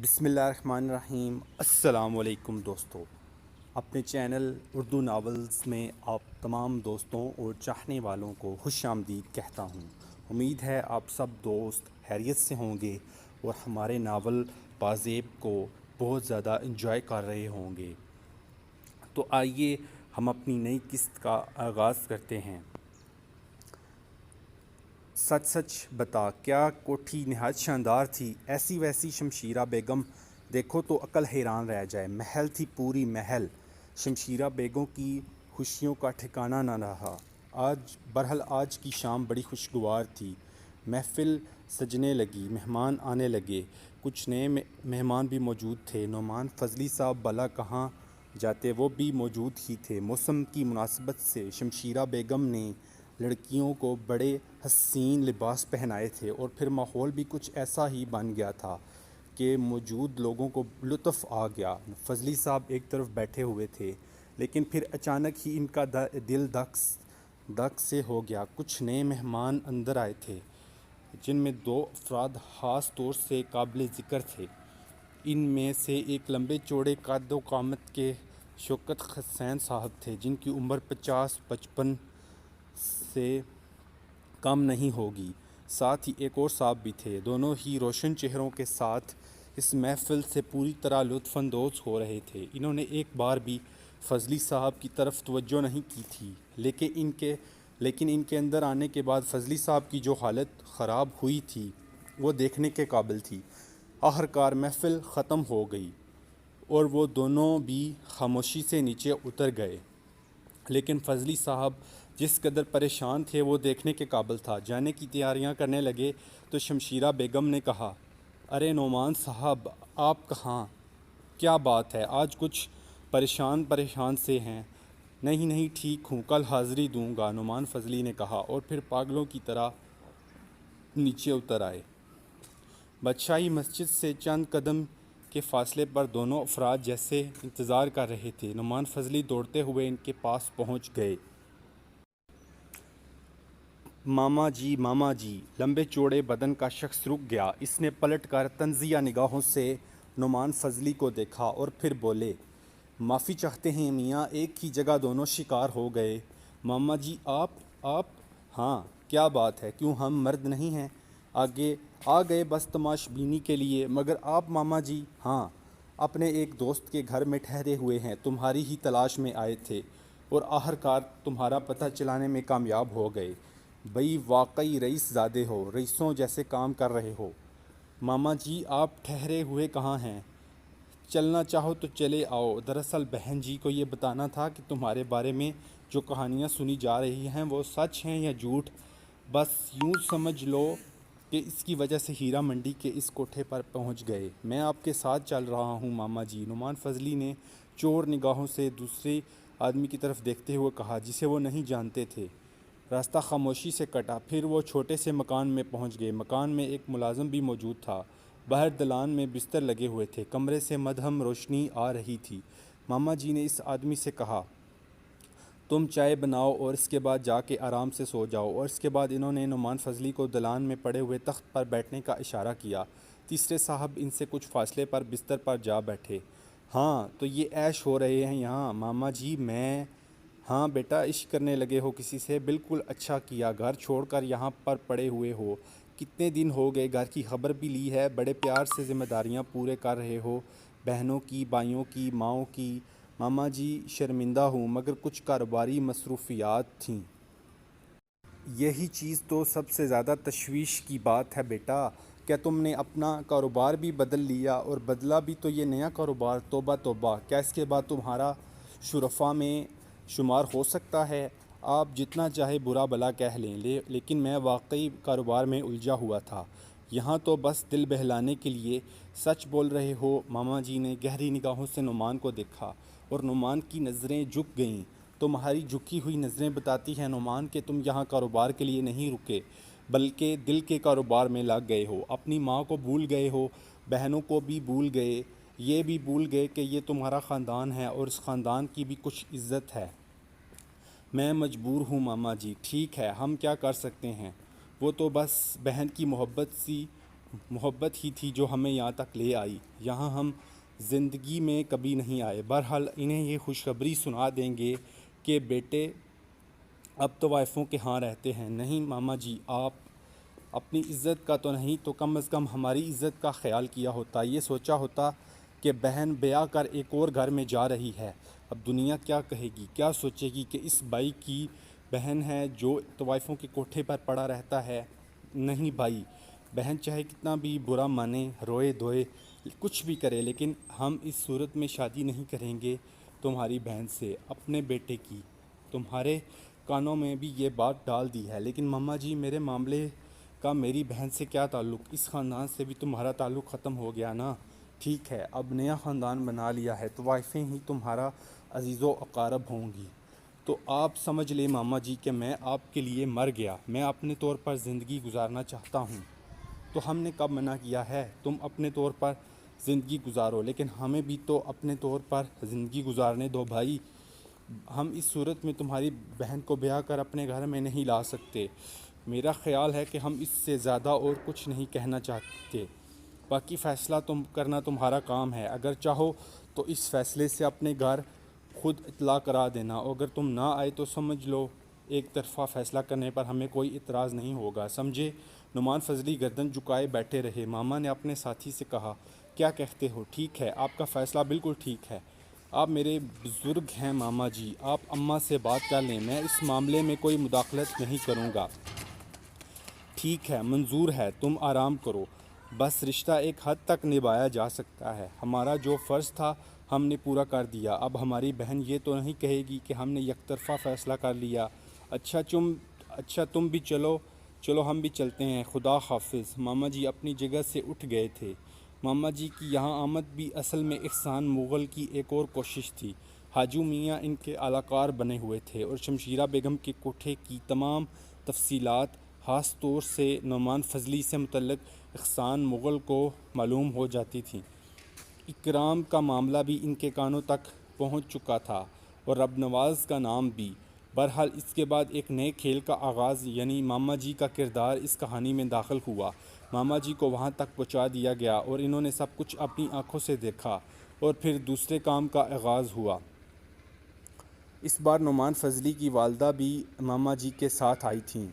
بسم اللہ الرحمن الرحیم۔ السلام علیکم دوستو، اپنے چینل اردو ناولز میں آپ تمام دوستوں اور چاہنے والوں کو خوش آمدید کہتا ہوں۔ امید ہے آپ سب دوست خیریت سے ہوں گے اور ہمارے ناول پازیب کو بہت زیادہ انجوائے کر رہے ہوں گے۔ تو آئیے ہم اپنی نئی قسط کا آغاز کرتے ہیں۔ سچ سچ بتا، کیا کوٹھی نہایت شاندار تھی، ایسی ویسی شمشیرہ بیگم، دیکھو تو عقل حیران رہ جائے۔ محل تھی، پوری محل۔ شمشیرہ بیگم کی خوشیوں کا ٹھکانہ نہ رہا۔ بہرحال آج کی شام بڑی خوشگوار تھی۔ محفل سجنے لگی، مہمان آنے لگے، کچھ نئے مہمان بھی موجود تھے۔ نعمان فضلی صاحب بھلا کہاں جاتے، وہ بھی موجود ہی تھے۔ موسم کی مناسبت سے شمشیرہ بیگم نے لڑکیوں کو بڑے حسین لباس پہنائے تھے، اور پھر ماحول بھی کچھ ایسا ہی بن گیا تھا کہ موجود لوگوں کو لطف آ گیا۔ فضلی صاحب ایک طرف بیٹھے ہوئے تھے، لیکن پھر اچانک ہی ان کا دل دھک سے ہو گیا۔ کچھ نئے مہمان اندر آئے تھے، جن میں دو افراد خاص طور سے قابل ذکر تھے۔ ان میں سے ایک لمبے چوڑے قد و قامت کے شوکت حسین صاحب تھے، جن کی عمر 50-55 سے کم نہیں ہوگی۔ ساتھ ہی ایک اور صاحب بھی تھے۔ دونوں ہی روشن چہروں کے ساتھ اس محفل سے پوری طرح لطف اندوز ہو رہے تھے۔ انہوں نے ایک بار بھی فضلی صاحب کی طرف توجہ نہیں کی تھی، لیکن ان کے اندر آنے کے بعد فضلی صاحب کی جو حالت خراب ہوئی تھی وہ دیکھنے کے قابل تھی۔ آخرکار محفل ختم ہو گئی اور وہ دونوں بھی خاموشی سے نیچے اتر گئے، لیکن فضلی صاحب جس قدر پریشان تھے وہ دیکھنے کے قابل تھا۔ جانے کی تیاریاں کرنے لگے تو شمشیرہ بیگم نے کہا، ارے نعمان صاحب، آپ کہاں؟ کیا بات ہے، آج کچھ پریشان سے ہیں؟ نہیں ٹھیک ہوں، کل حاضری دوں گا، نعمان فضلی نے کہا، اور پھر پاگلوں کی طرح نیچے اتر آئے۔ بادشاہی مسجد سے چند قدم کے فاصلے پر دونوں افراد جیسے انتظار کر رہے تھے۔ نعمان فضلی دوڑتے ہوئے ان کے پاس پہنچ گئے۔ ماما جی، لمبے چوڑے بدن کا شخص رک گیا۔ اس نے پلٹ کر طنزیہ نگاہوں سے نعمان فضلی کو دیکھا اور پھر بولے، معافی چاہتے ہیں میاں، ایک ہی جگہ دونوں شکار ہو گئے۔ ماما جی آپ ہاں، کیا بات ہے، کیوں ہم مرد نہیں ہیں؟ آ گئے بس تماش بینی کے لیے، مگر آپ ماما جی؟ ہاں، اپنے ایک دوست کے گھر میں ٹھہرے ہوئے ہیں، تمہاری ہی تلاش میں آئے تھے، اور آخرکار تمہارا پتہ چلانے میں کامیاب ہو گئے۔ بھئی واقعی رئیس زادے ہو، رئیسوں جیسے کام کر رہے ہو۔ ماما جی آپ ٹھہرے ہوئے کہاں ہیں؟ چلنا چاہو تو چلے آؤ۔ دراصل بہن جی کو یہ بتانا تھا کہ تمہارے بارے میں جو کہانیاں سنی جا رہی ہیں وہ سچ ہیں یا جھوٹ۔ بس یوں سمجھ لو کہ اس کی وجہ سے ہیرا منڈی کے اس کوٹھے پر پہنچ گئے۔ میں آپ کے ساتھ چل رہا ہوں ماما جی، نعمان فضلی نے چور نگاہوں سے دوسرے آدمی کی طرف دیکھتے ہوئے کہا، جسے وہ نہیں جانتے تھے۔ راستہ خاموشی سے کٹا، پھر وہ چھوٹے سے مکان میں پہنچ گئے۔ مکان میں ایک ملازم بھی موجود تھا۔ باہر دلان میں بستر لگے ہوئے تھے، کمرے سے مدھم روشنی آ رہی تھی۔ ماما جی نے اس آدمی سے کہا، تم چائے بناؤ اور اس کے بعد جا کے آرام سے سو جاؤ، اور اس کے بعد انہوں نے نعمان فضلی کو دلان میں پڑے ہوئے تخت پر بیٹھنے کا اشارہ کیا۔ تیسرے صاحب ان سے کچھ فاصلے پر بستر پر جا بیٹھے۔ ہاں تو یہ عیش ہو رہے ہیں یہاں ماما جی؟ ہاں بیٹا، عشق کرنے لگے ہو کسی سے؟ بالکل اچھا کیا، گھر چھوڑ کر یہاں پر پڑے ہوئے ہو۔ کتنے دن ہو گئے، گھر کی خبر بھی لی ہے؟ بڑے پیار سے ذمہ داریاں پورے کر رہے ہو، بہنوں کی، بھائیوں کی، ماؤں کی؟ ماما جی شرمندہ ہوں، مگر کچھ کاروباری مصروفیات تھیں۔ یہی چیز تو سب سے زیادہ تشویش کی بات ہے بیٹا۔ کیا تم نے اپنا کاروبار بھی بدل لیا؟ اور بدلا بھی تو یہ نیا کاروبار؟ توبہ توبہ، کیا اس کے بعد تمہارا شرفاء میں شمار ہو سکتا ہے؟ آپ جتنا چاہے برا بھلا کہہ لیں، لیکن میں واقعی کاروبار میں الجھا ہوا تھا۔ یہاں تو بس دل بہلانے کے لیے سچ بول رہے ہو؟ ماما جی نے گہری نگاہوں سے نعمان کو دیکھا، اور نعمان کی نظریں جھک گئیں۔ تمہاری جھکی ہوئی نظریں بتاتی ہیں نعمان کہ تم یہاں کاروبار کے لیے نہیں رکے، بلکہ دل کے کاروبار میں لگ گئے ہو۔ اپنی ماں کو بھول گئے ہو، بہنوں کو بھی بھول گئے، یہ بھی بھول گئے کہ یہ تمہارا خاندان ہے اور اس خاندان کی بھی کچھ عزت ہے۔ میں مجبور ہوں ماما جی، ٹھیک ہے، ہم کیا کر سکتے ہیں؟ وہ تو بس بہن کی محبت سی محبت ہی تھی جو ہمیں یہاں تک لے آئی، یہاں ہم زندگی میں کبھی نہیں آئے۔ بہرحال انہیں یہ خوشخبری سنا دیں گے کہ بیٹے اب تو وائفوں کے ہاں رہتے ہیں۔ نہیں ماما جی، آپ اپنی عزت کا تو نہیں تو کم از کم ہماری عزت کا خیال کیا ہوتا، یہ سوچا ہوتا کہ بہن بیاہ کر ایک اور گھر میں جا رہی ہے۔ اب دنیا کیا کہے گی، کیا سوچے گی کہ اس بھائی کی بہن ہے جو طوائفوں کے کوٹھے پر پڑا رہتا ہے۔ نہیں بھائی، بہن چاہے کتنا بھی برا مانے، روئے دھوئے، کچھ بھی کرے، لیکن ہم اس صورت میں شادی نہیں کریں گے تمہاری بہن سے، اپنے بیٹے کی۔ تمہارے کانوں میں بھی یہ بات ڈال دی ہے، لیکن ماما جی میرے معاملے کا میری بہن سے کیا تعلق؟ اس خاندان سے بھی تمہارا تعلق ختم ہو گیا نا۔ ٹھیک ہے، اب نیا خاندان بنا لیا ہے تو وائفیں ہی تمہارا عزیز و اقارب ہوں گی۔ تو آپ سمجھ لیں ماما جی کہ میں آپ کے لیے مر گیا، میں اپنے طور پر زندگی گزارنا چاہتا ہوں۔ تو ہم نے کب منع کیا ہے؟ تم اپنے طور پر زندگی گزارو، لیکن ہمیں بھی تو اپنے طور پر زندگی گزارنے دو بھائی۔ ہم اس صورت میں تمہاری بہن کو بیاہ کر اپنے گھر میں نہیں لا سکتے۔ میرا خیال ہے کہ ہم اس سے زیادہ اور کچھ نہیں کہنا چاہتے۔ باقی فیصلہ کرنا تمہارا کام ہے، اگر چاہو تو اس فیصلے سے اپنے گھر خود اطلاع کرا دینا، اور اگر تم نہ آئے تو سمجھ لو ایک طرفہ فیصلہ کرنے پر ہمیں کوئی اعتراض نہیں ہوگا، سمجھے؟ نعمان فضلی گردن جھکائے بیٹھے رہے۔ ماما نے اپنے ساتھی سے کہا، کیا کہتے ہو؟ ٹھیک ہے، آپ کا فیصلہ بالکل ٹھیک ہے، آپ میرے بزرگ ہیں ماما جی، آپ اماں سے بات کر لیں، میں اس معاملے میں کوئی مداخلت نہیں کروں گا۔ ٹھیک ہے، منظور ہے، تم آرام کرو، بس رشتہ ایک حد تک نبھایا جا سکتا ہے، ہمارا جو فرض تھا ہم نے پورا کر دیا، اب ہماری بہن یہ تو نہیں کہے گی کہ ہم نے یک طرفہ فیصلہ کر لیا۔ اچھا تم بھی چلو ہم بھی چلتے ہیں، خدا حافظ۔ ماما جی اپنی جگہ سے اٹھ گئے تھے۔ ماما جی کی یہاں آمد بھی اصل میں احسان مغل کی ایک اور کوشش تھی۔ حاجو میاں ان کے اعلی کار بنے ہوئے تھے اور شمشیرہ بیگم کے کوٹھے کی تمام تفصیلات خاص طور سے نعمان فضلی سے متعلق احسان مغل کو معلوم ہو جاتی تھیں۔ اکرام کا معاملہ بھی ان کے کانوں تک پہنچ چکا تھا اور رب نواز کا نام بھی۔ بہرحال اس کے بعد ایک نئے کھیل کا آغاز، یعنی ماما جی کا کردار اس کہانی میں داخل ہوا۔ ماما جی کو وہاں تک پہنچا دیا گیا اور انہوں نے سب کچھ اپنی آنکھوں سے دیکھا، اور پھر دوسرے کام کا آغاز ہوا۔ اس بار نعمان فضلی کی والدہ بھی ماما جی کے ساتھ آئی تھیں۔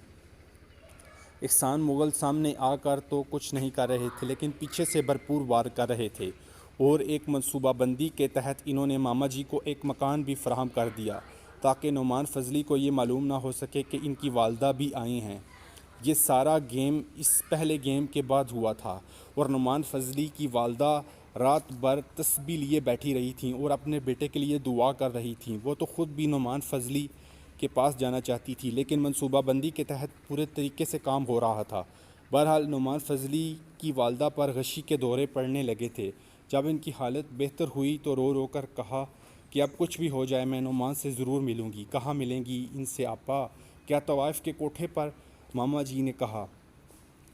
احسان مغل سامنے آ کر تو کچھ نہیں کر رہے تھے، لیکن پیچھے سے بھرپور وار کر رہے تھے، اور ایک منصوبہ بندی کے تحت انہوں نے ماما جی کو ایک مکان بھی فراہم کر دیا تاکہ نعمان فضلی کو یہ معلوم نہ ہو سکے کہ ان کی والدہ بھی آئی ہیں۔ یہ سارا گیم اس پہلے گیم کے بعد ہوا تھا، اور نعمان فضلی کی والدہ رات بھر تسبیح لیے بیٹھی رہی تھیں اور اپنے بیٹے کے لیے دعا کر رہی تھیں۔ وہ تو خود بھی نعمان فضلی کے پاس جانا چاہتی تھی، لیکن منصوبہ بندی کے تحت پورے طریقے سے کام ہو رہا تھا۔ بہرحال نعمان فضلی کی والدہ پر غشی کے دورے پڑنے لگے تھے۔ جب ان کی حالت بہتر ہوئی تو رو رو کر کہا کہ اب کچھ بھی ہو جائے میں نعمان سے ضرور ملوں گی۔ کہاں ملیں گی ان سے آپا؟ کیا طوائف کے کوٹھے پر؟ ماما جی نے کہا،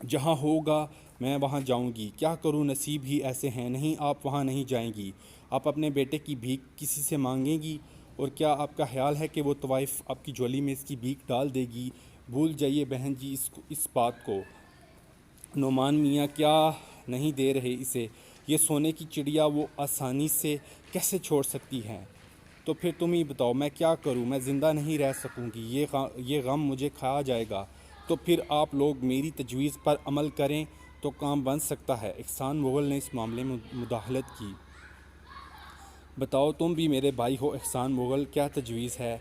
جہاں ہوگا میں وہاں جاؤں گی، کیا کروں نصیب ہی ایسے ہیں۔ نہیں، آپ وہاں نہیں جائیں گی، آپ اپنے بیٹے کی بھیک کسی سے مانگیں گی، اور کیا آپ کا خیال ہے کہ وہ طوائف آپ کی جھولی میں اس کی بھیک ڈال دے گی؟ بھول جائیے بہن جی اس بات کو، نعمان میاں کیا نہیں دے رہے اسے، یہ سونے کی چڑیا وہ آسانی سے کیسے چھوڑ سکتی ہیں؟ تو پھر تم ہی بتاؤ میں کیا کروں، میں زندہ نہیں رہ سکوں گی، یہ غم مجھے کھا جائے گا۔ تو پھر آپ لوگ میری تجویز پر عمل کریں تو کام بن سکتا ہے۔ احسان مغل نے اس معاملے میں مداخلت کی۔ بتاؤ تم بھی میرے بھائی ہو احسان مغل، کیا تجویز ہے؟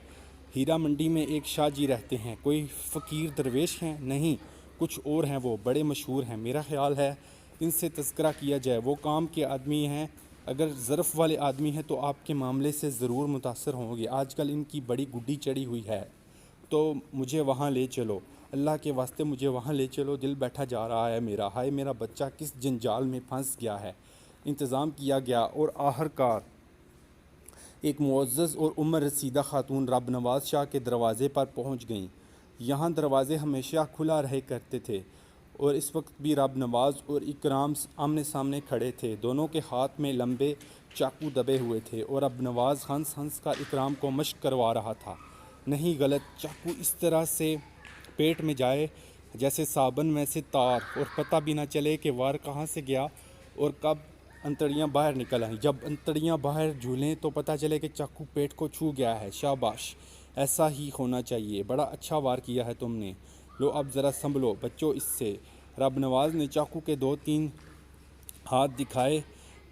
ہیرا منڈی میں ایک شاہ جی رہتے ہیں، کوئی فقیر درویش ہیں؟ نہیں، کچھ اور ہیں، وہ بڑے مشہور ہیں، میرا خیال ہے ان سے تذکرہ کیا جائے، وہ کام کے آدمی ہیں، اگر ظرف والے آدمی ہیں تو آپ کے معاملے سے ضرور متاثر ہوں گے، آج کل ان کی بڑی گڈی چڑھی ہوئی ہے، تو مجھے وہاں لے چلو، اللہ کے واسطے مجھے وہاں لے چلو، دل بیٹھا جا رہا ہے میرا، ہائے میرا بچہ کس جنجال میں پھنس گیا ہے۔ انتظام کیا گیا اور آخرکار ایک معزز اور عمر رسیدہ خاتون رب نواز شاہ کے دروازے پر پہنچ گئیں۔ یہاں دروازے ہمیشہ کھلا رہے کرتے تھے، اور اس وقت بھی رب نواز اور اکرام آمنے سامنے کھڑے تھے، دونوں کے ہاتھ میں لمبے چاقو دبے ہوئے تھے، اور رب نواز ہنس ہنس کر اکرام کو مشق کروا رہا تھا۔ نہیں، غلط، چاقو اس طرح سے پیٹ میں جائے جیسے صابن میں سے تار، اور پتہ بھی نہ چلے کہ وار کہاں سے گیا اور کب انتڑیاں باہر نکل آئیں۔ جب انتڑیاں باہر جھولیں تو پتہ چلے کہ چاقو پیٹ کو چھو گیا ہے۔ شاباش، ایسا ہی ہونا چاہیے، بڑا اچھا وار کیا ہے تم نے۔ لو اب ذرا سنبھلو بچو اس سے۔ رب نواز نے چاقو کے 2-3 ہاتھ دکھائے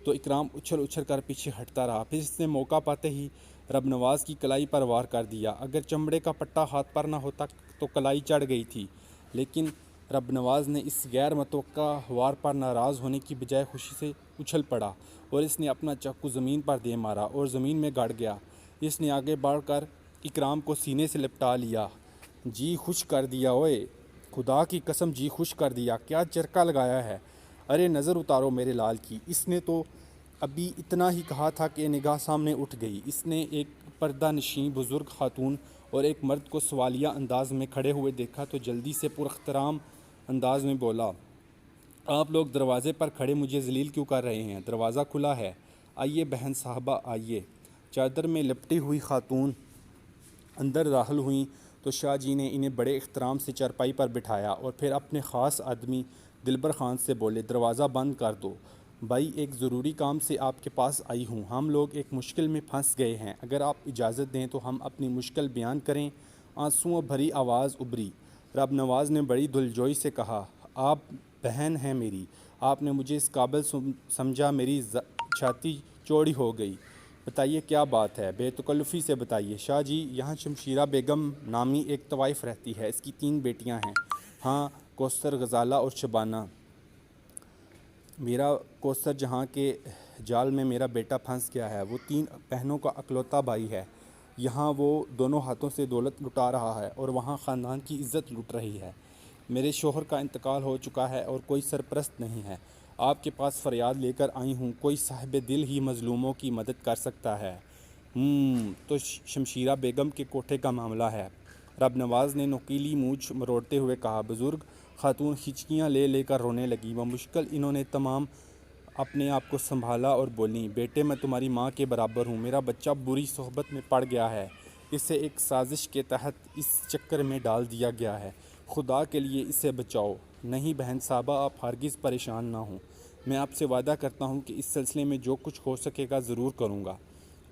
تو اکرام اچھل اچھل کر پیچھے ہٹتا رہا۔ پھر اس نے موقع پاتے ہی رب نواز کی کلائی پر وار کر دیا۔ اگر چمڑے کا پٹا ہاتھ پر نہ ہوتا تو کلائی چڑھ گئی تھی، لیکن رب نواز نے اس غیر متوقع وار پر ناراض ہونے کی بجائے خوشی سے اچھل پڑا اور اس نے اپنا چاقو زمین پر دے مارا اور زمین میں گڑ گیا۔ اس نے آگے بڑھ کر اکرام کو سینے سے لپٹا لیا۔ جی خوش کر دیا اوئے، خدا کی قسم جی خوش کر دیا، کیا چرکا لگایا ہے۔ ارے نظر اتارو میرے لال کی۔ اس نے تو ابھی اتنا ہی کہا تھا کہ نگاہ سامنے اٹھ گئی۔ اس نے ایک پردہ نشین بزرگ خاتون اور ایک مرد کو سوالیہ انداز میں کھڑے ہوئے دیکھا تو جلدی سے پراحترام انداز میں بولا، آپ لوگ دروازے پر کھڑے مجھے ذلیل کیوں کر رہے ہیں؟ دروازہ کھلا ہے، آئیے بہن صاحبہ آئیے۔ چادر میں لپٹی ہوئی خاتون اندر داخل ہوئیں تو شاہ جی نے انہیں بڑے احترام سے چارپائی پر بٹھایا اور پھر اپنے خاص آدمی دلبر خان سے بولے، دروازہ بند کر دو بھائی، ایک ضروری کام سے آپ کے پاس آئی ہوں۔ ہم لوگ ایک مشکل میں پھنس گئے ہیں، اگر آپ اجازت دیں تو ہم اپنی مشکل بیان کریں۔ آنسوؤں بھری آواز ابھری۔ رب نواز نے بڑی دلجوئی سے کہا، آپ بہن ہیں میری، آپ نے مجھے اس قابل سمجھا، میری چھاتی چوڑی ہو گئی۔ بتائیے کیا بات ہے، بے تکلفی سے بتائیے۔ شاہ جی، یہاں شمشیرہ بیگم نامی ایک طوائف رہتی ہے، اس کی 3 بیٹیاں ہیں۔ ہاں، کوثر، غزالہ اور شبانہ۔ میرا کوثر جہاں کے جال میں میرا بیٹا پھنس گیا ہے، وہ 3 بہنوں کا اکلوتا بھائی ہے۔ یہاں وہ دونوں ہاتھوں سے دولت لٹا رہا ہے اور وہاں خاندان کی عزت لوٹ رہی ہے۔ میرے شوہر کا انتقال ہو چکا ہے اور کوئی سرپرست نہیں ہے۔ آپ کے پاس فریاد لے کر آئی ہوں، کوئی صاحب دل ہی مظلوموں کی مدد کر سکتا ہے۔ تو شمشیرہ بیگم کے کوٹھے کا معاملہ ہے۔ رب نواز نے نوکیلی مونچھ مروڑتے ہوئے کہا۔ بزرگ خاتون ہچکیاں لے لے کر رونے لگیں۔ بمشکل انہوں نے تمام اپنے آپ کو سنبھالا اور بولیں، بیٹے میں تمہاری ماں کے برابر ہوں، میرا بچہ بری صحبت میں پڑ گیا ہے، اسے ایک سازش کے تحت اس چکر میں ڈال دیا گیا ہے، خدا کے لیے اسے بچاؤ۔ نہیں بہن صاحبہ، آپ ہرگز پریشان نہ ہوں، میں آپ سے وعدہ کرتا ہوں کہ اس سلسلے میں جو کچھ ہو سکے گا ضرور کروں گا۔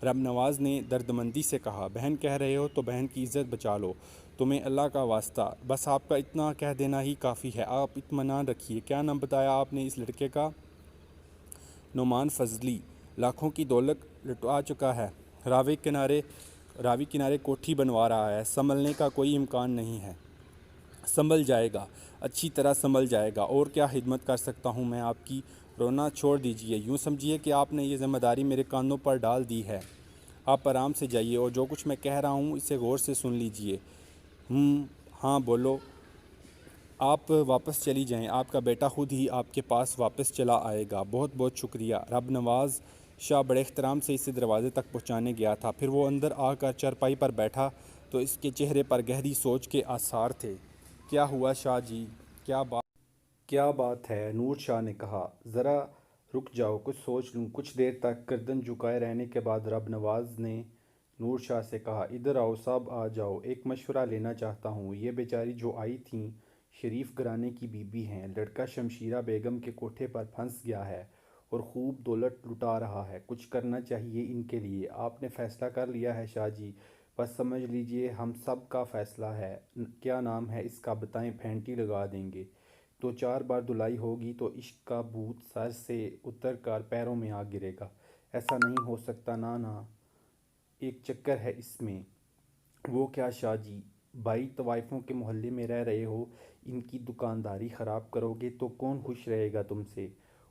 رب نواز نے دردمندی سے کہا، بہن کہہ رہے ہو تو بہن کی عزت بچا لو، تمہیں اللہ کا واسطہ، بس آپ کا اتنا کہہ دینا ہی کافی ہے، آپ اطمینان رکھیے۔ کیا نام بتایا آپ نے اس لڑکے کا؟ نعمان فضلی۔ لاکھوں کی دولت لٹا چکا ہے، راوی کنارے کوٹھی بنوا رہا ہے، سنبھلنے کا کوئی امکان نہیں ہے۔ سنبھل جائے گا، اچھی طرح سنبھل جائے گا، اور کیا خدمت کر سکتا ہوں میں آپ کی؟ رونا چھوڑ دیجئے، یوں سمجھیے کہ آپ نے یہ ذمہ داری میرے کانوں پر ڈال دی ہے۔ آپ آرام سے جائیے اور جو کچھ میں کہہ رہا ہوں اسے غور سے سن لیجئے۔ ہاں بولو۔ آپ واپس چلی جائیں، آپ کا بیٹا خود ہی آپ کے پاس واپس چلا آئے گا۔ بہت بہت شکریہ۔ رب نواز شاہ بڑے احترام سے اسے دروازے تک پہنچانے گیا تھا، پھر وہ اندر آ کر چارپائی پر بیٹھا تو اس کے چہرے پر گہری سوچ کے آثار تھے۔ کیا ہوا شاہ جی؟ کیا بات ہے؟ نور شاہ نے کہا۔ ذرا رک جاؤ، کچھ سوچ لوں۔ کچھ دیر تک گردن جھکائے رہنے کے بعد رب نواز نے نور شاہ سے کہا، ادھر آؤ صاحب، آ جاؤ، ایک مشورہ لینا چاہتا ہوں۔ یہ بیچاری جو آئی تھیں شریف گھرانے کی بی بی ہیں، لڑکا شمشیرہ بیگم کے کوٹھے پر پھنس گیا ہے اور خوب دولت لٹا رہا ہے، کچھ کرنا چاہیے ان کے لیے۔ آپ نے فیصلہ کر لیا ہے شاہ جی؟ بس سمجھ لیجئے ہم سب کا فیصلہ ہے۔ کیا نام ہے اس کا بتائیں، پھینٹی لگا دیں گے۔ 2-4 بار دھلائی ہوگی تو عشق کا بھوت سر سے اتر کر پیروں میں آ گرے گا۔ ایسا نہیں ہو سکتا، نا، ایک چکر ہے اس میں۔ وہ کیا شاہ جی؟ 22 طوائفوں کے محلے میں رہ رہے ہو، ان کی دکانداری خراب کرو گے تو کون خوش رہے گا تم سے؟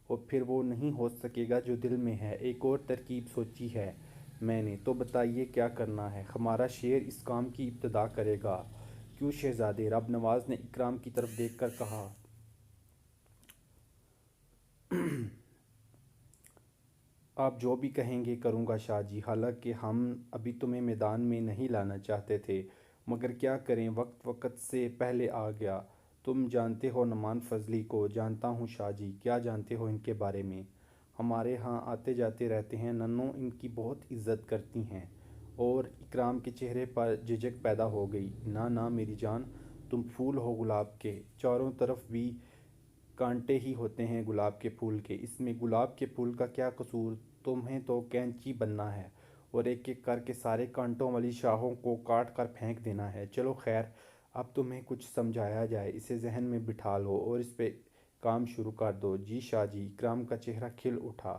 اور پھر وہ نہیں ہو سکے گا جو دل میں ہے۔ ایک اور ترکیب سوچی ہے میں نے، تو بتائیے کیا کرنا ہے؟ ہمارا شیر اس کام کی ابتدا کرے گا۔ کیوں شہزادے؟ رب نواز نے اکرام کی طرف دیکھ کر کہا۔ آپ جو بھی کہیں گے کروں گا شاہ جی، حالانکہ ہم ابھی تمہیں میدان میں نہیں لانا چاہتے تھے، مگر کیا کریں، وقت سے پہلے آ گیا۔ تم جانتے ہو نعمان فضلی کو؟ جانتا ہوں شاہ جی۔ کیا جانتے ہو ان کے بارے میں؟ ہمارے ہاں آتے جاتے رہتے ہیں، ننوں ان کی بہت عزت کرتی ہیں۔ اور اکرام کے چہرے پر جھجک پیدا ہو گئی۔ نہ میری جان، تم پھول ہو گلاب کے، چاروں طرف بھی کانٹے ہی ہوتے ہیں گلاب کے پھول کے، اس میں گلاب کے پھول کا کیا قصور؟ تمہیں تو کینچی بننا ہے اور ایک ایک کر کے سارے کانٹوں والی شاخوں کو کاٹ کر پھینک دینا ہے۔ چلو خیر، اب تمہیں کچھ سمجھایا جائے، اسے ذہن میں بٹھا لو اور اس پہ کام شروع کر دو۔ جی شاہ جی۔ اکرام کا چہرہ کھل اٹھا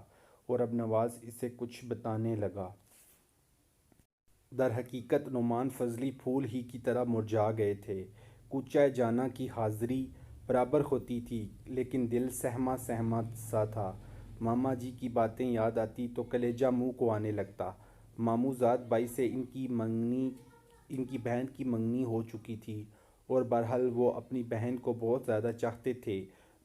اور اب نواز اسے کچھ بتانے لگا۔ در حقیقت نعمان فضلی پھول ہی کی طرح مرجھا گئے تھے۔ کوچہ جانا کی حاضری برابر ہوتی تھی لیکن دل سہما سہما سا تھا۔ ماما جی کی باتیں یاد آتی تو کلیجہ منہ کو آنے لگتا۔ ماموں زاد بائی سے ان کی بہن کی منگنی ہو چکی تھی اور بہرحال وہ اپنی بہن کو بہت زیادہ چاہتے تھے۔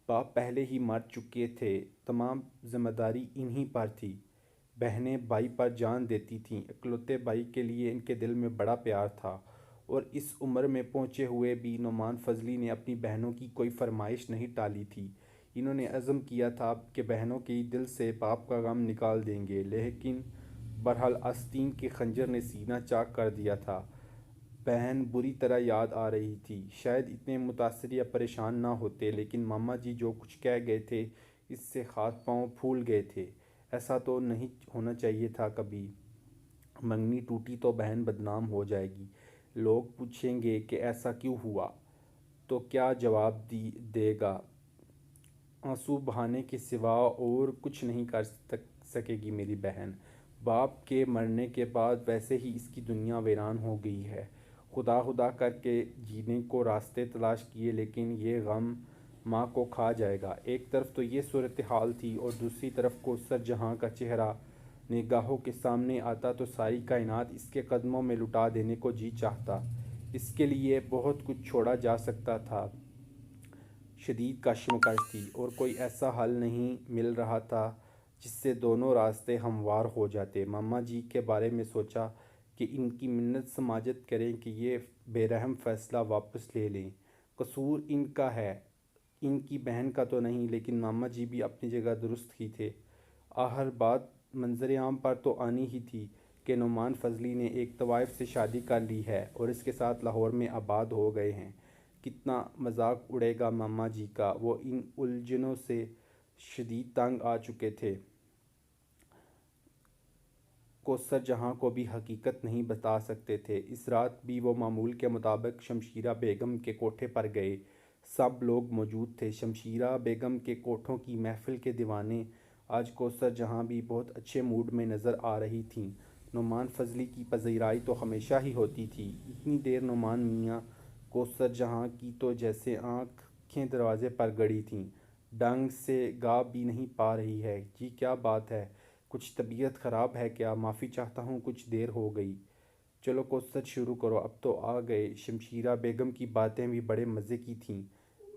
باپ پہلے ہی مر چکے تھے، تمام ذمہ داری انہی پر تھی۔ بہنیں بھائی پر جان دیتی تھیں، اکلوتے بھائی کے لیے ان کے دل میں بڑا پیار تھا، اور اس عمر میں پہنچے ہوئے بھی نعمان فضلی نے اپنی بہنوں کی کوئی فرمائش نہیں ٹالی تھی۔ انہوں نے عزم کیا تھا کہ بہنوں کے دل سے باپ کا غم نکال دیں گے، لیکن بہرحال آستین کے خنجر نے سینہ چاک کر دیا تھا۔ بہن بری طرح یاد آ رہی تھی۔ شاید اتنے متاثر یا پریشان نہ ہوتے، لیکن ماما جی جو کچھ کہہ گئے تھے اس سے ہاتھ پاؤں پھول گئے تھے۔ ایسا تو نہیں ہونا چاہیے تھا کبھی۔ منگنی ٹوٹی تو بہن بدنام ہو جائے گی، لوگ پوچھیں گے کہ ایسا کیوں ہوا، تو کیا جواب دے گا؟ آنسو بہانے کے سوا اور کچھ نہیں کر سکے گی میری بہن۔ باپ کے مرنے کے بعد ویسے ہی اس کی دنیا ویران ہو گئی ہے۔ خدا خدا کر کے جینے کو راستے تلاش کیے لیکن یہ غم ماں کو کھا جائے گا۔ ایک طرف تو یہ صورتحال تھی اور دوسری طرف کوثر جہاں کا چہرہ نگاہوں کے سامنے آتا تو ساری کائنات اس کے قدموں میں لٹا دینے کو جی چاہتا۔ اس کے لیے بہت کچھ چھوڑا جا سکتا تھا، شدید کشمکش تھی اور کوئی ایسا حل نہیں مل رہا تھا جس سے دونوں راستے ہموار ہو جاتے۔ ماما جی کے بارے میں سوچا کہ ان کی منت سماجت کریں کہ یہ بے رحم فیصلہ واپس لے لیں۔ قصور ان کا ہے، ان کی بہن کا تو نہیں، لیکن ماما جی بھی اپنی جگہ درست ہی تھے۔ آخر بات منظر عام پر تو آنی ہی تھی کہ نعمان فضلی نے ایک طوائف سے شادی کر لی ہے اور اس کے ساتھ لاہور میں آباد ہو گئے ہیں۔ کتنا مذاق اڑے گا ماما جی کا، وہ ان الجھنوں سے شدید تنگ آ چکے تھے۔ کوثر جہاں کو بھی حقیقت نہیں بتا سکتے تھے۔ اس رات بھی وہ معمول کے مطابق شمشیرہ بیگم کے کوٹھے پر گئے۔ سب لوگ موجود تھے۔ شمشیرہ بیگم کے کوٹھوں کی محفل کے دیوانے۔ آج کوثر جہاں بھی بہت اچھے موڈ میں نظر آ رہی تھیں۔ نعمان فضلی کی پذیرائی تو ہمیشہ ہی ہوتی تھی۔ اتنی دیر نعمان میاں کوثر جہاں کی تو جیسے آنکھیں دروازے پر گڑی تھیں، ڈنگ سے گا بھی نہیں پا رہی ہے۔ جی کیا بات ہے، کچھ طبیعت خراب ہے کیا؟ معافی چاہتا ہوں کچھ دیر ہو گئی۔ چلو کوثر شروع کرو، اب تو آ گئے۔ شمشیرہ بیگم کی باتیں بھی بڑے مزے کی تھیں،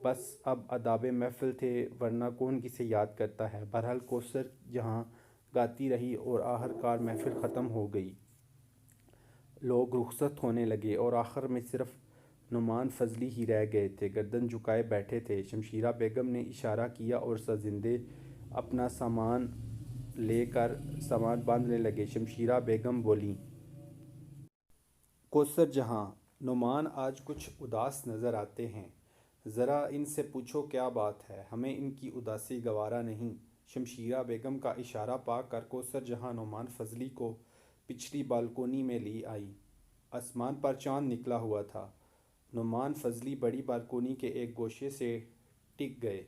بس اب آداب محفل تھے ورنہ کون کسے یاد کرتا ہے۔ بہرحال کوثر جہاں گاتی رہی اور آخرکار محفل ختم ہو گئی۔ لوگ رخصت ہونے لگے اور آخر میں صرف نعمان فضلی ہی رہ گئے تھے، گردن جھکائے بیٹھے تھے۔ شمشیرہ بیگم نے اشارہ کیا اور سرزندے اپنا سامان لے کر سامان باندھنے لگے۔ شمشیرہ بیگم بولیں، کوثر جہاں، نعمان آج کچھ اداس نظر آتے ہیں، ذرا ان سے پوچھو کیا بات ہے، ہمیں ان کی اداسی گوارا نہیں۔ شمشیرہ بیگم کا اشارہ پا کر کوثر جہاں نعمان فضلی کو پچھلی بالکونی میں لی آئی۔ آسمان پر چاند نکلا ہوا تھا۔ نعمان فضلی بڑی بالکونی کے ایک گوشے سے ٹک گئے۔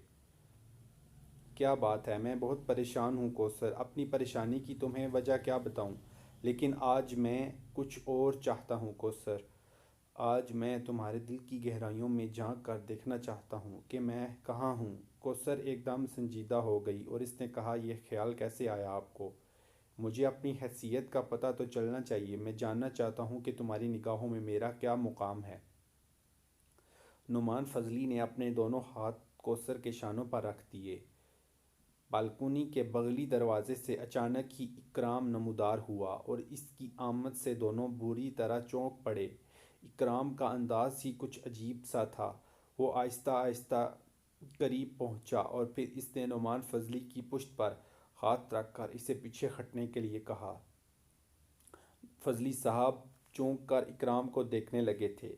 کیا بات ہے، میں بہت پریشان ہوں کوثر، اپنی پریشانی کی تمہیں وجہ کیا بتاؤں، لیکن آج میں کچھ اور چاہتا ہوں کوثر۔ آج میں تمہارے دل کی گہرائیوں میں جھانک کر دیکھنا چاہتا ہوں کہ میں کہاں ہوں۔ کوثر ایک دم سنجیدہ ہو گئی اور اس نے کہا، یہ خیال کیسے آیا آپ کو؟ مجھے اپنی حیثیت کا پتہ تو چلنا چاہیے، میں جاننا چاہتا ہوں کہ تمہاری نگاہوں میں میرا کیا مقام ہے۔ نعمان فضلی نے اپنے دونوں ہاتھ کوثر کے شانوں پر رکھ دیے۔ بالکونی کے بغلی دروازے سے اچانک ہی اکرام نمودار ہوا اور اس کی آمد سے دونوں بری طرح چونک پڑے۔ اکرام کا انداز ہی کچھ عجیب سا تھا۔ وہ آہستہ آہستہ قریب پہنچا اور پھر اس نے نعمان فضلی کی پشت پر ہاتھ رکھ کر اسے پیچھے ہٹنے کے لیے کہا۔ فضلی صاحب چونک کر اکرام کو دیکھنے لگے تھے۔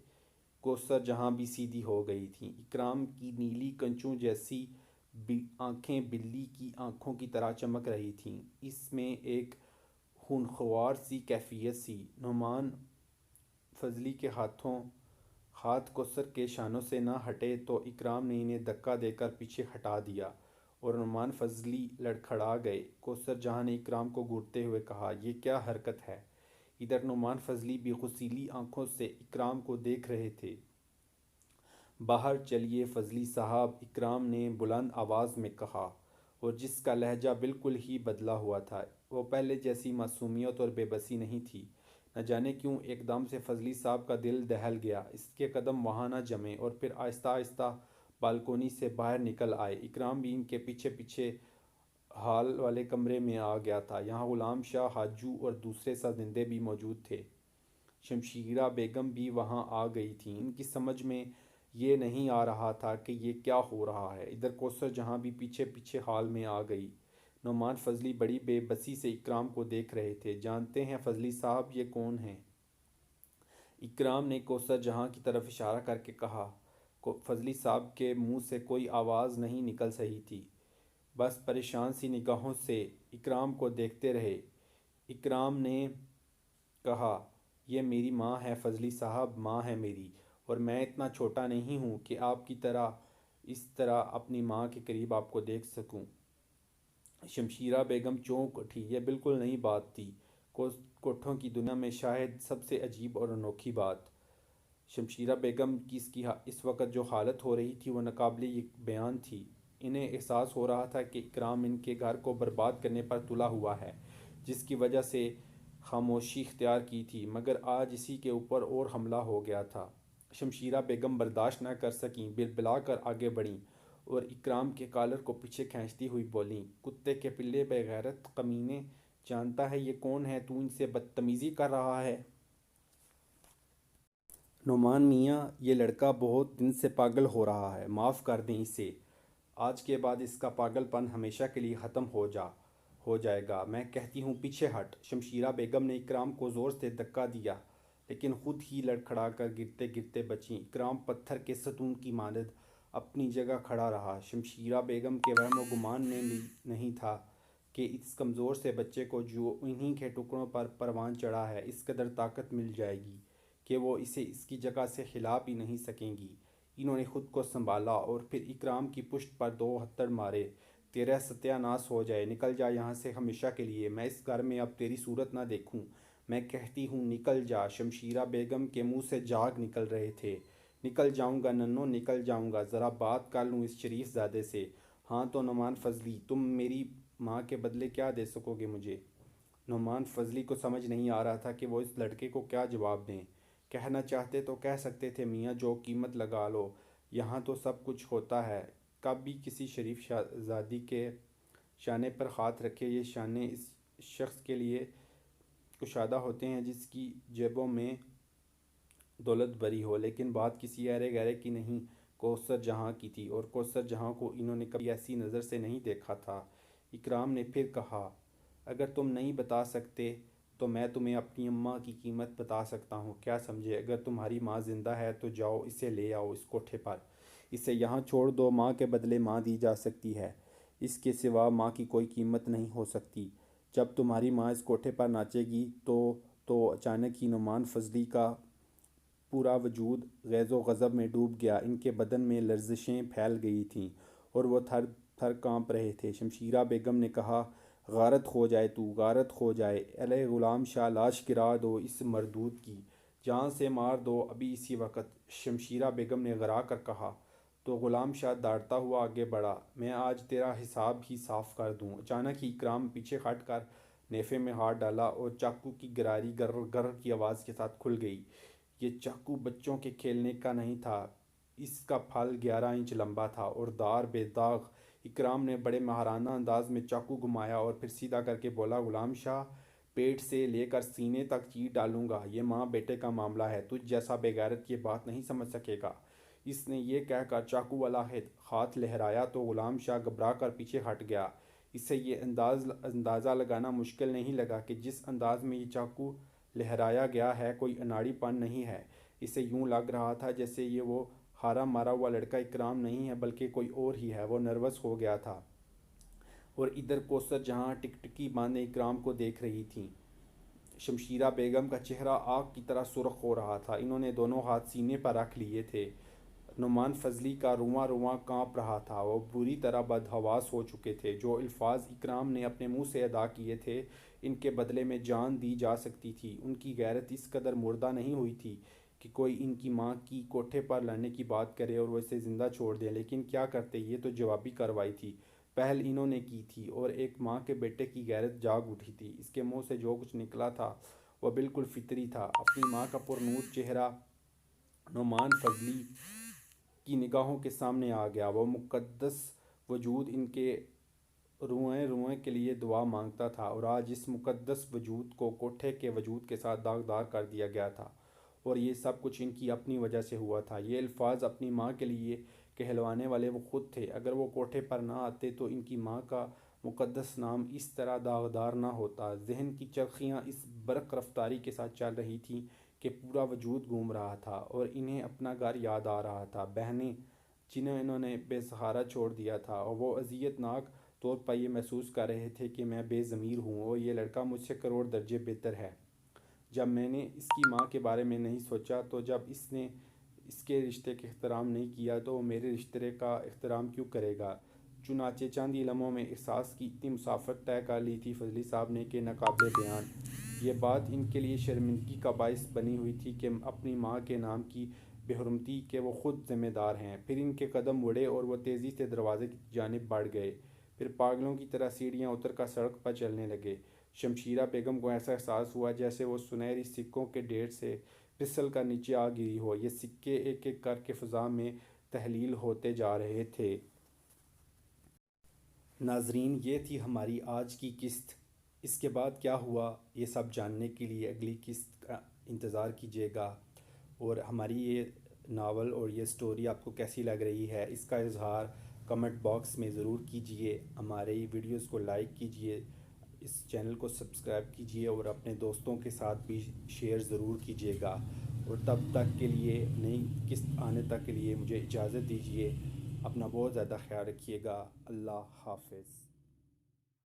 کوثر جہاں بھی سیدھی ہو گئی تھیں۔ اکرام کی نیلی کنچوں جیسی آنکھیں بلی کی آنکھوں کی طرح چمک رہی تھیں۔ اس میں ایک خونخوار سی کیفیت سی۔ نعمان فضلی کے ہاتھ کوثر کے شانوں سے نہ ہٹے تو اکرام نے انہیں دھکا دے کر پیچھے ہٹا دیا اور نعمان فضلی لڑکھڑا گئے۔ کوثر جہاں نے اکرام کو گھورتے ہوئے کہا، یہ کیا حرکت ہے؟ ادھر نعمان فضلی بھی غصیلی آنکھوں سے اکرام کو دیکھ رہے تھے۔ باہر چلیے فضلی صاحب، اکرام نے بلند آواز میں کہا، اور جس کا لہجہ بالکل ہی بدلا ہوا تھا۔ وہ پہلے جیسی معصومیت اور بے بسی نہیں تھی۔ نہ جانے کیوں ایک دم سے فضلی صاحب کا دل دہل گیا۔ اس کے قدم وہاں نہ جمے اور پھر آہستہ آہستہ بالکونی سے باہر نکل آئے۔ اکرام بھی ان کے پیچھے پیچھے ہال والے کمرے میں آ گیا تھا۔ یہاں غلام شاہ، حاجو اور دوسرے سرزندے بھی موجود تھے۔ شمشیرہ بیگم بھی وہاں آ گئی تھیں۔ ان کی سمجھ میں یہ نہیں آ رہا تھا کہ یہ کیا ہو رہا ہے۔ ادھر کوثر جہاں بھی پیچھے پیچھے ہال میں آ گئی۔ نعمان فضلی بڑی بے بسی سے اکرام کو دیکھ رہے تھے۔ جانتے ہیں فضلی صاحب یہ کون ہیں؟ اکرام نے کوثر جہاں کی طرف اشارہ کر کے کہا۔ فضلی صاحب کے منہ سے کوئی آواز نہیں نکل رہی تھی، بس پریشان سی نگاہوں سے اکرام کو دیکھتے رہے۔ اکرام نے کہا، یہ میری ماں ہے فضلی صاحب، ماں ہے میری، اور میں اتنا چھوٹا نہیں ہوں کہ آپ کی طرح اس طرح اپنی ماں کے قریب آپ کو دیکھ سکوں۔ شمشیرہ بیگم چونک اٹھی۔ یہ بالکل نئی بات تھی، کوٹھوں کی دنیا میں شاید سب سے عجیب اور انوکھی بات۔ شمشیرہ بیگم کی اس وقت جو حالت ہو رہی تھی وہ ناقابل بیان تھی۔ انہیں احساس ہو رہا تھا کہ اکرام ان کے گھر کو برباد کرنے پر تلا ہوا ہے، جس کی وجہ سے خاموشی اختیار کی تھی، مگر آج اسی کے اوپر اور حملہ ہو گیا تھا۔ شمشیرہ بیگم برداشت نہ کر سکیں، بلبلا کر آگے بڑھیں اور اکرام کے کالر کو پیچھے کھینچتی ہوئی بولیں، کتے کے پلے بے غیرت کمینے، جانتا ہے یہ کون ہے؟ تو ان سے بدتمیزی کر رہا ہے۔ نعمان میاں، یہ لڑکا بہت دن سے پاگل ہو رہا ہے، معاف کر دیں اسے۔ آج کے بعد اس کا پاگل پن ہمیشہ کے لیے ختم ہو جائے گا۔ میں کہتی ہوں پیچھے ہٹ۔ شمشیرہ بیگم نے اکرام کو زور سے دھکا دیا، لیکن خود ہی لڑکھڑا کر گرتے گرتے بچیں۔ اکرام پتھر کے ستون کی مانند اپنی جگہ کھڑا رہا۔ شمشیرہ بیگم کے وہم و گمان میں نہیں تھا کہ اس کمزور سے بچے کو جو انہی کے ٹکڑوں پر پروان چڑھا ہے، اس قدر طاقت مل جائے گی کہ وہ اسے اس کی جگہ سے ہلا بھی نہیں سکیں گی۔ انہوں نے خود کو سنبھالا اور پھر اکرام کی پشت پر 2 ہتھڑ مارے۔ تیرا ستیہ ناس ہو جائے، نکل جا یہاں سے ہمیشہ کے لیے، میں اس گھر میں اب تیری صورت نہ دیکھوں۔ میں کہتی ہوں نکل جا۔ شمشیرہ بیگم کے منہ سے جھاگ نکل رہے تھے۔ نکل جاؤں گا ننو، نکل جاؤں گا، ذرا بات کر لوں اس شریف زادے سے۔ ہاں تو نعمان فضلی، تم میری ماں کے بدلے کیا دے سکو گے مجھے؟ نعمان فضلی کو سمجھ نہیں آ رہا تھا کہ وہ اس لڑکے کو کیا جواب دیں۔ کہنا چاہتے تو کہہ سکتے تھے، میاں جو قیمت لگا لو، یہاں تو سب کچھ ہوتا ہے۔ کب بھی کسی شریف شہزادی کے شانے پر ہاتھ رکھے، یہ شانے اس شخص کے لیے کشادہ ہوتے ہیں جس کی جیبوں میں دولت بھری ہو، لیکن بات کسی ایرے گیرے کی نہیں، کوثر جہاں کی تھی، اور کوثر جہاں کو انہوں نے کبھی ایسی نظر سے نہیں دیکھا تھا۔ اکرام نے پھر کہا، اگر تم نہیں بتا سکتے تو میں تمہیں اپنی اماں کی قیمت بتا سکتا ہوں، کیا سمجھے؟ اگر تمہاری ماں زندہ ہے تو جاؤ اسے لے آؤ اس کوٹھے پر، اسے یہاں چھوڑ دو۔ ماں کے بدلے ماں دی جا سکتی ہے، اس کے سوا ماں کی کوئی قیمت نہیں ہو سکتی۔ جب تمہاری ماں اس کوٹھے پر ناچے گی تو اچانک ہی نعمان فضلی کا پورا وجود غیظ و غضب میں ڈوب گیا۔ ان کے بدن میں لرزشیں پھیل گئی تھیں اور وہ تھر تھر کانپ رہے تھے۔ شمشیرہ بیگم نے کہا، غارت ہو جائے تو، غارت ہو جائے۔ اے غلام شاہ، لاش گرا دو اس مردود کی، جان سے مار دو ابھی اسی وقت۔ شمشیرہ بیگم نے گھرا کر کہا۔ تو غلام شاہ دوڑتا ہوا آگے بڑھا، میں آج تیرا حساب ہی صاف کر دوں۔ اچانک ہی اکرام پیچھے ہٹ کر نیفے میں ہاتھ ڈالا اور چاقو کی گراری گر گر کی آواز کے ساتھ کھل گئی۔ یہ چاقو بچوں کے کھیلنے کا نہیں تھا، اس کا پھل 11 انچ لمبا تھا اور دار بے داغ۔ اکرام نے بڑے ماہرانہ انداز میں چاقو گھمایا اور پھر سیدھا کر کے بولا، غلام شاہ، پیٹ سے لے کر سینے تک چیر ڈالوں گا، یہ ماں بیٹے کا معاملہ ہے، تجھ جیسا بے غیرت یہ بات نہیں سمجھ سکے گا۔ اس نے یہ کہہ کر چاقو والا ہاتھ لہرایا تو غلام شاہ گھبرا کر پیچھے ہٹ گیا۔ اسے یہ اندازہ لگانا مشکل نہیں لگا کہ جس انداز میں یہ چاقو لہرایا گیا ہے کوئی اناڑی پن نہیں ہے، اسے یوں لگ رہا تھا جیسے یہ وہ ہارا مارا ہوا لڑکا اکرام نہیں ہے بلکہ کوئی اور ہی ہے۔ وہ نروس ہو گیا تھا، اور ادھر کوثر جہاں ٹکٹکی باندھے اکرام کو دیکھ رہی تھیں۔ شمشیرہ بیگم کا چہرہ آگ کی طرح سرخ ہو رہا تھا، انہوں نے دونوں ہاتھ سینے پر رکھ لیے تھے۔ نعمان فضلی کا رواں رواں کانپ رہا تھا، وہ بری طرح بدحواس ہو چکے تھے۔ جو الفاظ اکرام نے اپنے منہ سے ادا کیے تھے، ان کے بدلے میں جان دی جا سکتی تھی۔ ان کی غیرت اس قدر مردہ نہیں ہوئی تھی کہ کوئی ان کی ماں کی کوٹھے پر لڑنے کی بات کرے اور وہ اسے زندہ چھوڑ دے، لیکن کیا کرتے، یہ تو جوابی کارروائی تھی، پہل انہوں نے کی تھی، اور ایک ماں کے بیٹے کی غیرت جاگ اٹھی تھی۔ اس کے منہ سے جو کچھ نکلا تھا وہ بالکل فطری تھا۔ اپنی ماں کا پرنور چہرہ نعمان فضلی کی نگاہوں کے سامنے آ گیا۔ وہ مقدس وجود ان کے روئیں روئیں کے لیے دعا مانگتا تھا، اور آج اس مقدس وجود کو کوٹھے کے وجود کے ساتھ داغدار کر دیا گیا تھا، اور یہ سب کچھ ان کی اپنی وجہ سے ہوا تھا۔ یہ الفاظ اپنی ماں کے لیے کہلوانے والے وہ خود تھے۔ اگر وہ کوٹھے پر نہ آتے تو ان کی ماں کا مقدس نام اس طرح داغدار نہ ہوتا۔ ذہن کی چرخیاں اس برق رفتاری کے ساتھ چل رہی تھیں کہ پورا وجود گھوم رہا تھا، اور انہیں اپنا گھر یاد آ رہا تھا، بہنیں جنہیں انہوں نے بے سہارا چھوڑ دیا تھا، اور وہ اذیت ناک طور پر یہ محسوس کر رہے تھے کہ میں بے ضمیر ہوں، اور یہ لڑکا مجھ سے کروڑ درجے بہتر ہے۔ جب میں نے اس کی ماں کے بارے میں نہیں سوچا، تو جب اس نے اس کے رشتے کا احترام نہیں کیا، تو وہ میرے رشتے کا احترام کیوں کرے گا؟ چنانچہ چند ہی لمحوں میں احساس کی اتنی مسافت طے کر لی تھی فضلی صاحب نے کہ ناقابل بیان۔ یہ بات ان کے لیے شرمندگی کا باعث بنی ہوئی تھی کہ اپنی ماں کے نام کی بے حرمتی کے وہ خود ذمہ دار ہیں۔ پھر ان کے قدم مڑے اور وہ تیزی سے دروازے کی جانب بڑھ گئے، پھر پاگلوں کی طرح سیڑھیاں اتر کر سڑک پر چلنے لگے۔ شمشیرہ بیگم کو ایسا احساس ہوا جیسے وہ سنہری سکوں کے ڈھیر سے پھسل کر نیچے آ گری ہو۔ یہ سکے ایک ایک کر کے فضا میں تحلیل ہوتے جا رہے تھے۔ ناظرین، یہ تھی ہماری آج کی قسط۔ اس کے بعد کیا ہوا، یہ سب جاننے کے لیے اگلی قسط کا انتظار کیجیے گا، اور ہماری یہ ناول اور یہ سٹوری آپ کو کیسی لگ رہی ہے، اس کا اظہار کمنٹ باکس میں ضرور کیجیے۔ ہماری ویڈیوز کو لائک کیجیے، اس چینل کو سبسکرائب کیجیے، اور اپنے دوستوں کے ساتھ بھی شیئر ضرور کیجیے گا۔ اور تب تک کے لیے، نئی قسط آنے تک کے لیے مجھے اجازت دیجیے۔ اپنا بہت زیادہ خیال رکھیے گا۔ اللہ حافظ۔